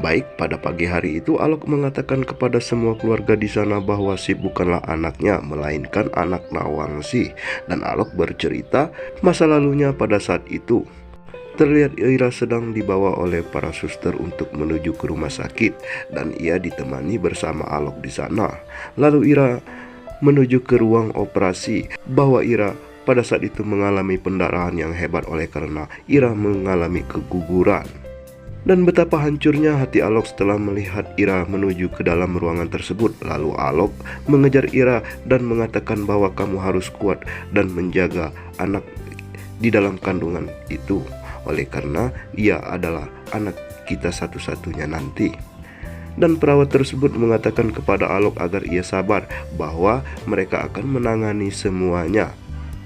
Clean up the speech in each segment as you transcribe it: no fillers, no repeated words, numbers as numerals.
Baik, pada pagi hari itu Alok mengatakan kepada semua keluarga di sana bahwa Sip bukanlah anaknya, melainkan anak Nawangsi. Dan Alok bercerita masa lalunya pada saat itu. Terlihat Ira sedang dibawa oleh para suster untuk menuju ke rumah sakit dan ia ditemani bersama Alok di sana. Lalu Ira menuju ke ruang operasi bahwa Ira pada saat itu mengalami pendarahan yang hebat oleh karena Ira mengalami keguguran. Dan betapa hancurnya hati Alok setelah melihat Ira menuju ke dalam ruangan tersebut. Lalu Alok mengejar Ira dan mengatakan bahwa kamu harus kuat dan menjaga anak di dalam kandungan itu, oleh karena ia adalah anak kita satu-satunya nanti. Dan perawat tersebut mengatakan kepada Alok agar ia sabar bahwa mereka akan menangani semuanya.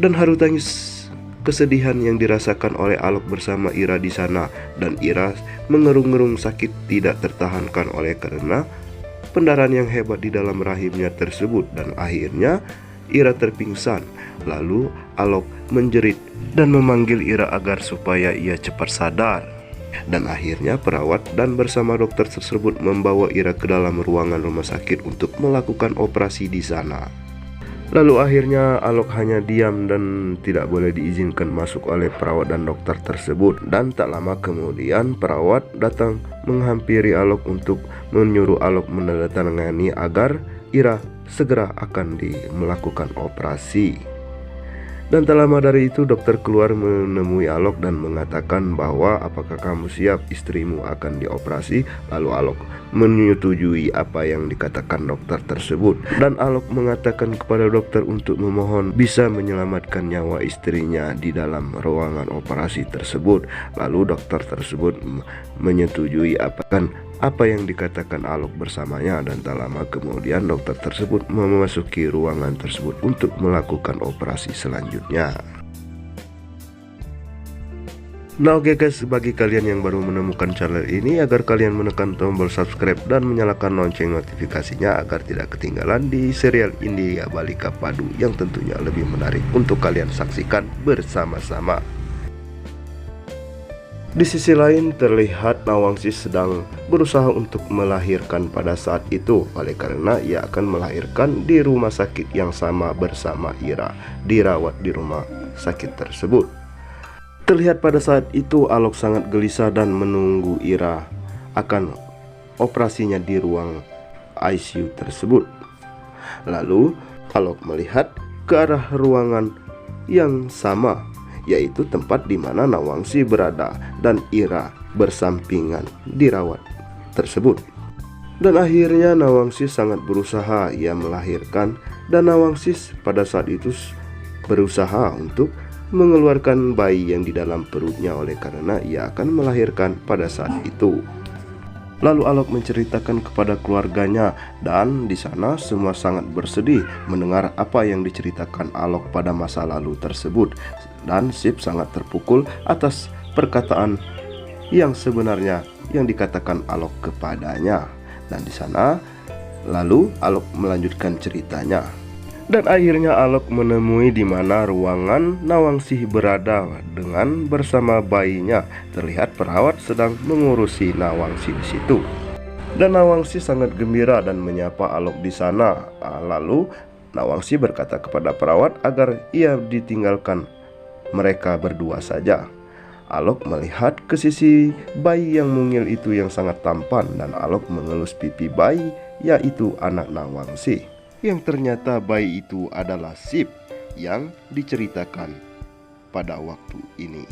Dan haru tangis kesedihan yang dirasakan oleh Alok bersama Ira di sana, dan Ira mengerung-ngerung sakit tidak tertahankan oleh karena pendarahan yang hebat di dalam rahimnya tersebut, dan akhirnya Ira terpingsan. Lalu Alok menjerit dan memanggil Ira agar supaya ia cepat sadar. Dan akhirnya perawat dan bersama dokter tersebut membawa Ira ke dalam ruangan rumah sakit untuk melakukan operasi di sana. Lalu akhirnya Alok hanya diam dan tidak boleh diizinkan masuk oleh perawat dan dokter tersebut. Dan tak lama kemudian perawat datang menghampiri Alok untuk menyuruh Alok menandatangani agar Ira segera akan melakukan operasi. Dan tak lama dari itu dokter keluar menemui Alok dan mengatakan bahwa apakah kamu siap istrimu akan dioperasi. Lalu Alok menyetujui apa yang dikatakan dokter tersebut. Dan Alok mengatakan kepada dokter untuk memohon bisa menyelamatkan nyawa istrinya di dalam ruangan operasi tersebut. Lalu dokter tersebut menyetujui apa yang dikatakan Alok bersamanya, dan tak lama kemudian dokter tersebut memasuki ruangan tersebut untuk melakukan operasi selanjutnya. Nah oke guys, bagi kalian yang baru menemukan channel ini, agar kalian menekan tombol subscribe dan menyalakan lonceng notifikasinya agar tidak ketinggalan di serial India Balika Padu yang tentunya lebih menarik untuk kalian saksikan bersama-sama. Di sisi lain terlihat Nawangsi sedang berusaha untuk melahirkan pada saat itu, oleh karena ia akan melahirkan di rumah sakit yang sama bersama Ira, dirawat di rumah sakit tersebut. Terlihat pada saat itu Alok sangat gelisah dan menunggu Ira akan operasinya di ruang ICU tersebut. Lalu Alok melihat ke arah ruangan yang sama, yaitu tempat di mana Nawangsi berada dan Ira bersampingan dirawat tersebut. Dan akhirnya Nawangsi sangat berusaha ia melahirkan, dan Nawangsi pada saat itu berusaha untuk mengeluarkan bayi yang di dalam perutnya oleh karena ia akan melahirkan pada saat itu. Lalu Alok menceritakan kepada keluarganya, dan di sana semua sangat bersedih mendengar apa yang diceritakan Alok pada masa lalu tersebut. Dan Sip sangat terpukul atas perkataan yang sebenarnya yang dikatakan Alok kepadanya. Dan di sana lalu Alok melanjutkan ceritanya. Dan akhirnya Alok menemui di mana ruangan Nawangsi berada dengan bersama bayinya. Terlihat perawat sedang mengurusi Nawangsi di situ. Dan Nawangsi sangat gembira dan menyapa Alok di sana. Lalu Nawangsi berkata kepada perawat agar ia ditinggalkan mereka berdua saja. Alok melihat ke sisi bayi yang mungil itu yang sangat tampan, dan Alok mengelus pipi bayi, yaitu anak Nawangsi, yang ternyata bayi itu adalah Sip yang diceritakan pada waktu ini.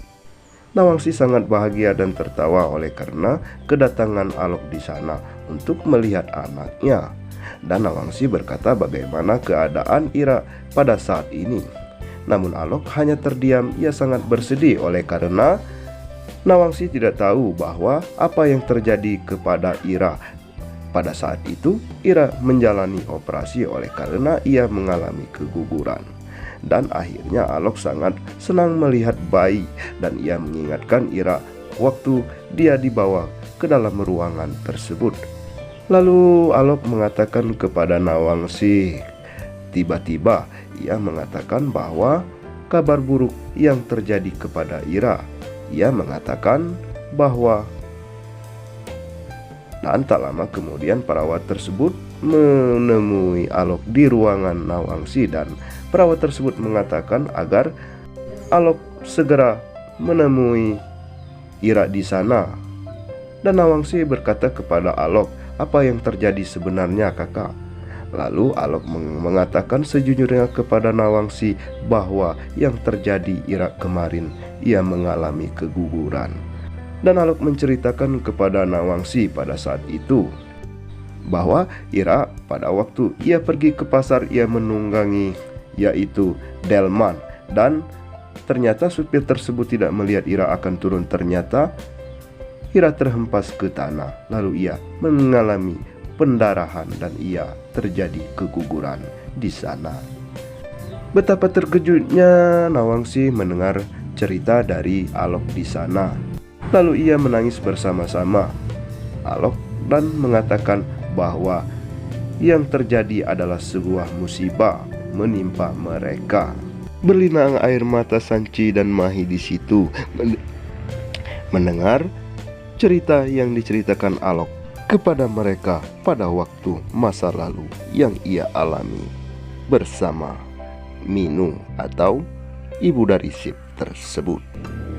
Nawangsi sangat bahagia dan tertawa oleh karena kedatangan Alok di sana untuk melihat anaknya. Dan Nawangsi berkata bagaimana keadaan Ira pada saat ini. Namun Alok hanya terdiam, ia sangat bersedih oleh karena Nawangsi tidak tahu bahwa apa yang terjadi kepada Ira. Pada saat itu Ira menjalani operasi oleh karena ia mengalami keguguran. Dan akhirnya Alok sangat senang melihat bayi, dan ia mengingatkan Ira waktu dia dibawa ke dalam ruangan tersebut. Lalu Alok mengatakan kepada Nawangsi, tiba-tiba ia mengatakan bahwa kabar buruk yang terjadi kepada Ira. Ia mengatakan bahwa Dan tak lama kemudian perawat tersebut menemui Alok di ruangan Nawangsi, dan perawat tersebut mengatakan agar Alok segera menemui Ira di sana. Dan Nawangsi berkata kepada Alok, "Apa yang terjadi sebenarnya, kakak?" Lalu Alok mengatakan sejujurnya kepada Nawangsi bahwa yang terjadi Ira kemarin, ia mengalami keguguran. Dan Alok menceritakan kepada Nawangsi pada saat itu bahwa Ira pada waktu ia pergi ke pasar, ia menunggangi yaitu delman, dan ternyata supir tersebut tidak melihat Ira akan turun. Ternyata Ira terhempas ke tanah, lalu ia mengalami pendarahan dan ia terjadi keguguran di sana. Betapa terkejutnya Nawangsi mendengar cerita dari Alok di sana. Lalu ia menangis bersama-sama Alok dan mengatakan bahwa yang terjadi adalah sebuah musibah menimpa mereka. Berlinang air mata Sanci dan Mahi di situ mendengar cerita yang diceritakan Alok kepada mereka pada waktu masa lalu yang ia alami bersama Minu atau ibu dari Sip tersebut.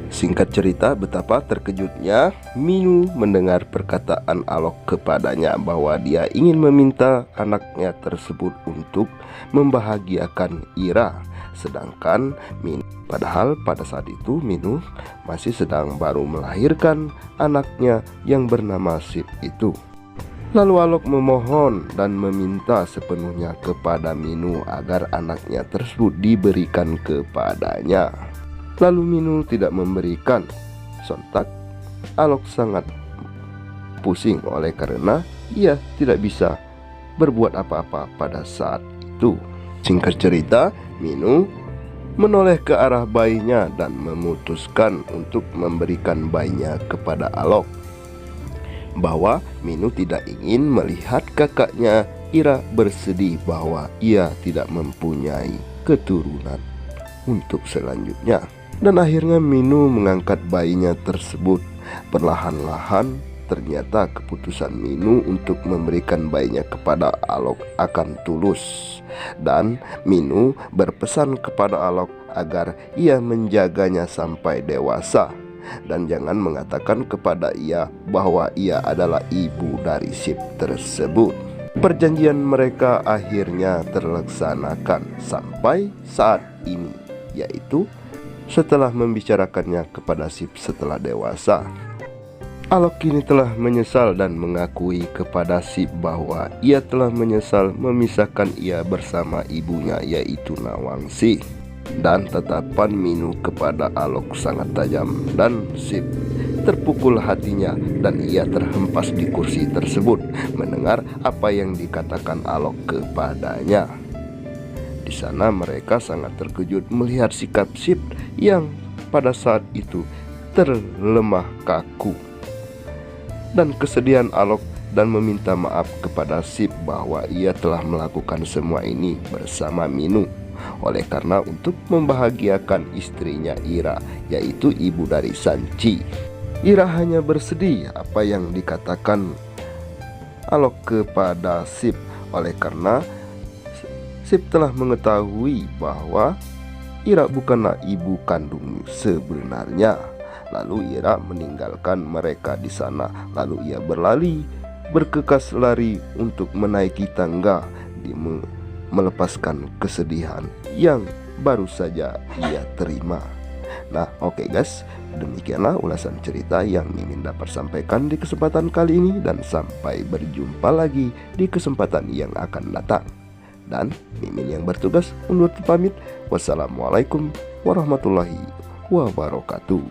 Singkat cerita, betapa terkejutnya Minu mendengar perkataan Alok kepadanya bahwa dia ingin meminta anaknya tersebut untuk membahagiakan Ira. Sedangkan padahal pada saat itu Minu masih sedang baru melahirkan anaknya yang bernama Sip itu. Lalu Alok memohon dan meminta sepenuhnya kepada Minu agar anaknya tersebut diberikan kepadanya. Lalu Minu tidak memberikan. Sontak Alok sangat pusing oleh karena ia tidak bisa berbuat apa-apa pada saat itu. Singkat cerita, Minu menoleh ke arah bayinya dan memutuskan untuk memberikan bayinya kepada Alok. Bahwa Minu tidak ingin melihat kakaknya Ira bersedih bahwa ia tidak mempunyai keturunan untuk selanjutnya. Dan akhirnya Minu mengangkat bayinya tersebut. Perlahan-lahan ternyata keputusan Minu untuk memberikan bayinya kepada Alok akan tulus. Dan Minu berpesan kepada Alok agar ia menjaganya sampai dewasa, dan jangan mengatakan kepada ia bahwa ia adalah ibu dari Sip tersebut. Perjanjian mereka akhirnya terlaksanakan sampai saat ini, yaitu setelah membicarakannya kepada Sip setelah dewasa. Alok kini telah menyesal dan mengakui kepada Sip bahwa ia telah menyesal memisahkan ia bersama ibunya yaitu Nawangsi. Dan tatapan Minu kepada Alok sangat tajam, dan Sip terpukul hatinya dan ia terhempas di kursi tersebut mendengar apa yang dikatakan Alok kepadanya. Di sana mereka sangat terkejut melihat sikap Sip yang pada saat itu terlemah kaku. Dan kesedihan Alok dan meminta maaf kepada Sip bahwa ia telah melakukan semua ini bersama Minu oleh karena untuk membahagiakan istrinya Ira, yaitu ibu dari Sanci. Ira hanya bersedih apa yang dikatakan Alok kepada Sip oleh karena Sip telah mengetahui bahwa Ira bukanlah ibu kandung sebenarnya. Lalu Ira meninggalkan mereka di sana. Lalu ia bergegas lari untuk menaiki tangga, melepaskan kesedihan yang baru saja ia terima. Nah, oke guys, demikianlah ulasan cerita yang Mimin dapat sampaikan di kesempatan kali ini, dan sampai berjumpa lagi di kesempatan yang akan datang. Dan Mimin yang bertugas undur pamit. Wassalamualaikum warahmatullahi wabarakatuh.